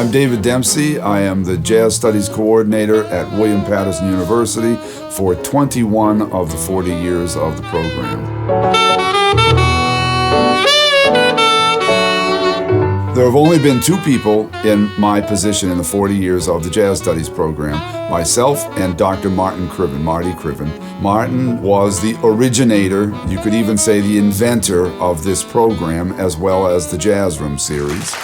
I'm David Dempsey. I am the Jazz Studies Coordinator at William Paterson University for 21 of the 40 years of the program. There have only been two people in my position in the 40 years of the Jazz Studies program, myself and Dr. Martin Krivin, Marty Krivin. Martin was the originator, you could even say the inventor of this program, as well as the Jazz Room series.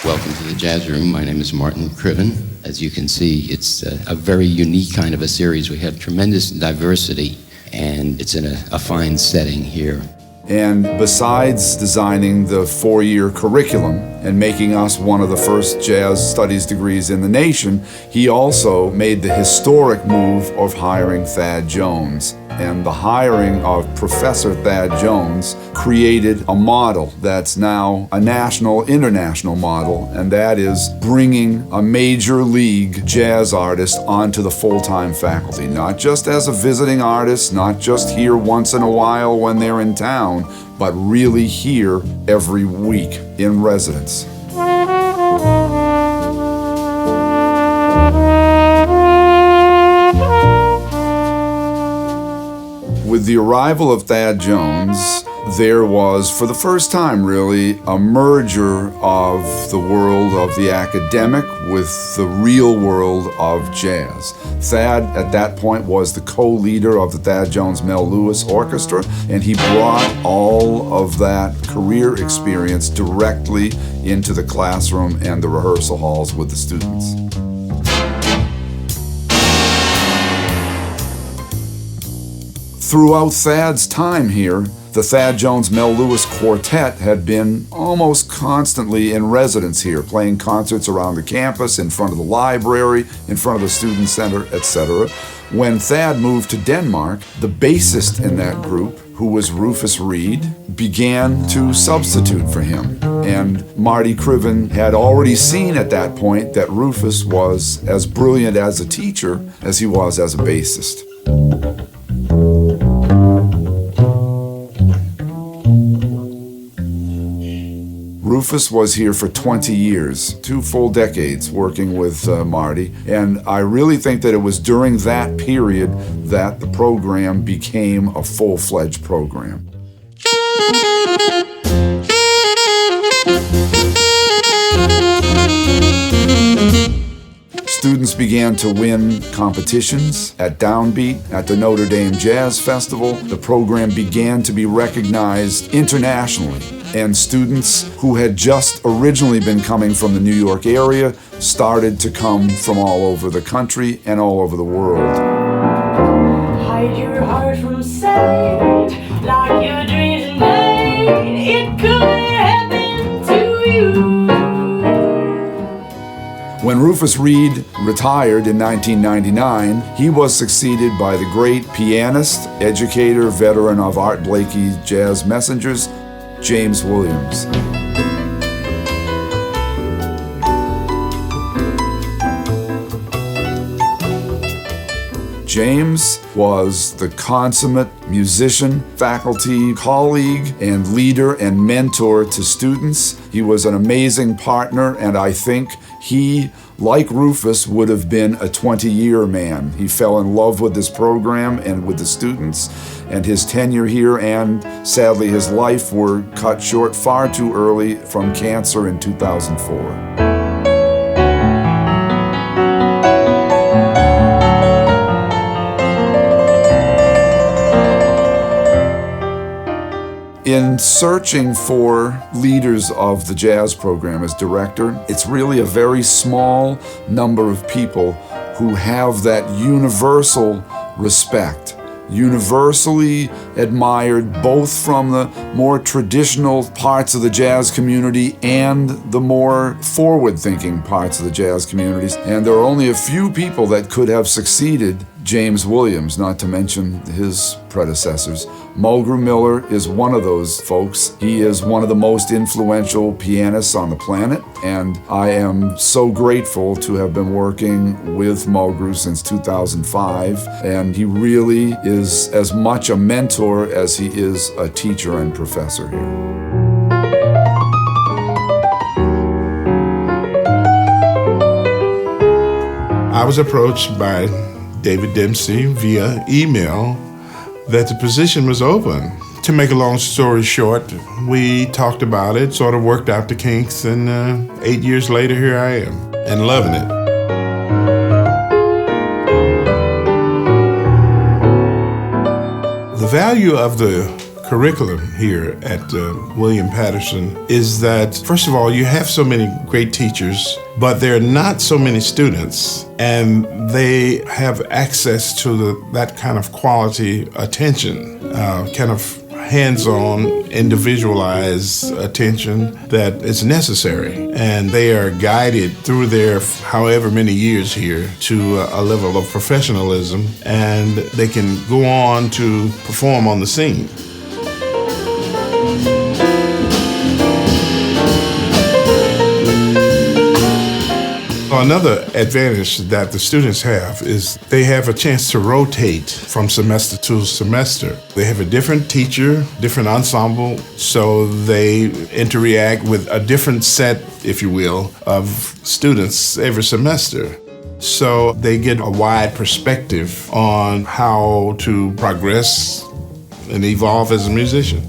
Welcome to the Jazz Room. My name is Martin Krivin. As you can see, it's a very unique kind of a series. We have tremendous diversity, and it's in a fine setting here. And besides designing the 4-year curriculum and making us one of the first jazz studies degrees in the nation, he also made the historic move of hiring Thad Jones. And the hiring of Professor Thad Jones created a model that's now a national, international model, and that is bringing a major league jazz artist onto the full-time faculty, not just as a visiting artist, not just here once in a while when they're in town, but really here every week in residence. With the arrival of Thad Jones, there was, for the first time really, a merger of the world of the academic with the real world of jazz. Thad, at that point, was the co-leader of the Thad Jones-Mel Lewis Orchestra, and he brought all of that career experience directly into the classroom and the rehearsal halls with the students. Throughout Thad's time here, the Thad Jones-Mel Lewis Quartet had been almost constantly in residence here, playing concerts around the campus, in front of the library, in front of the student center, etc. When Thad moved to Denmark, the bassist in that group, who was Rufus Reid, began to substitute for him. And Marty Krivin had already seen at that point that Rufus was as brilliant as a teacher as he was as a bassist. Rufus was here for 20 years, 2 full decades working with Marty, and I really think that it was during that period that the program became a full-fledged program. Students began to win competitions at Downbeat, at the Notre Dame Jazz Festival. The program began to be recognized internationally, and students who had just originally been coming from the New York area started to come from all over the country and all over the world. Hide your heart from sight, like your dreams tonight. It could happen to you. When Rufus Reid retired in 1999, he was succeeded by the great pianist, educator, veteran of Art Blakey's Jazz Messengers, James Williams. James was the consummate musician, faculty, colleague, and leader and mentor to students. He was an amazing partner, and I think he, like Rufus, would have been a 20-year man. He fell in love with this program and with the students, and his tenure here and, sadly, his life were cut short far too early from cancer in 2004. In searching for leaders of the jazz program as director, it's really a very small number of people who have that universal respect, universally admired both from the more traditional parts of the jazz community and the more forward-thinking parts of the jazz communities. And there are only a few people that could have succeeded James Williams, not to mention his predecessors. Mulgrew Miller is one of those folks. He is one of the most influential pianists on the planet, and I am so grateful to have been working with Mulgrew since 2005, and he really is as much a mentor as he is a teacher and professor here. I was approached by David Dempsey via email that the position was open. To make a long story short, we talked about it, sort of worked out the kinks, and 8 years later, here I am, and loving it. The value of the curriculum here at William Paterson is that, first of all, you have so many great teachers, but there are not so many students, and they have access to that kind of quality attention, kind of hands-on, individualized attention that is necessary. And they are guided through their however many years here to a level of professionalism, and they can go on to perform on the scene. Another advantage that the students have is they have a chance to rotate from semester to semester. They have a different teacher, different ensemble, so they interact with a different set, if you will, of students every semester. So they get a wide perspective on how to progress and evolve as a musician.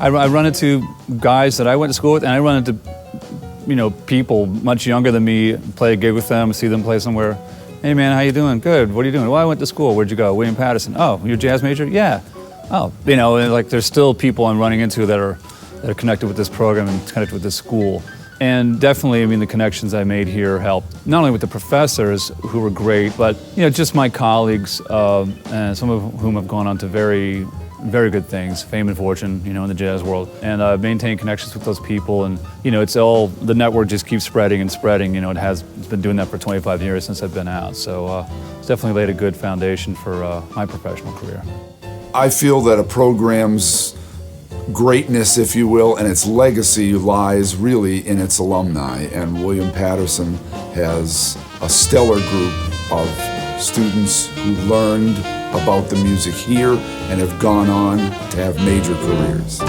I run into guys that I went to school with, and I run into, people much younger than me, play a gig with them, see them play somewhere. Hey man, how you doing? Good. What are you doing? Well, I went to school. Where'd you go? William Paterson. Oh, you're a jazz major? Yeah. Oh, and like there's still people I'm running into that are connected with this program and connected with this school. And definitely, the connections I made here helped, not only with the professors, who were great, but, just my colleagues, and some of whom have gone on to very, very good things, fame and fortune, in the jazz world. And I've maintained connections with those people, and, the network just keeps spreading and spreading. It's been doing that for 25 years since I've been out. So it's definitely laid a good foundation for my professional career. I feel that a program's greatness, if you will, and its legacy lies really in its alumni. And William Paterson has a stellar group of students who learned about the music here and have gone on to have major careers.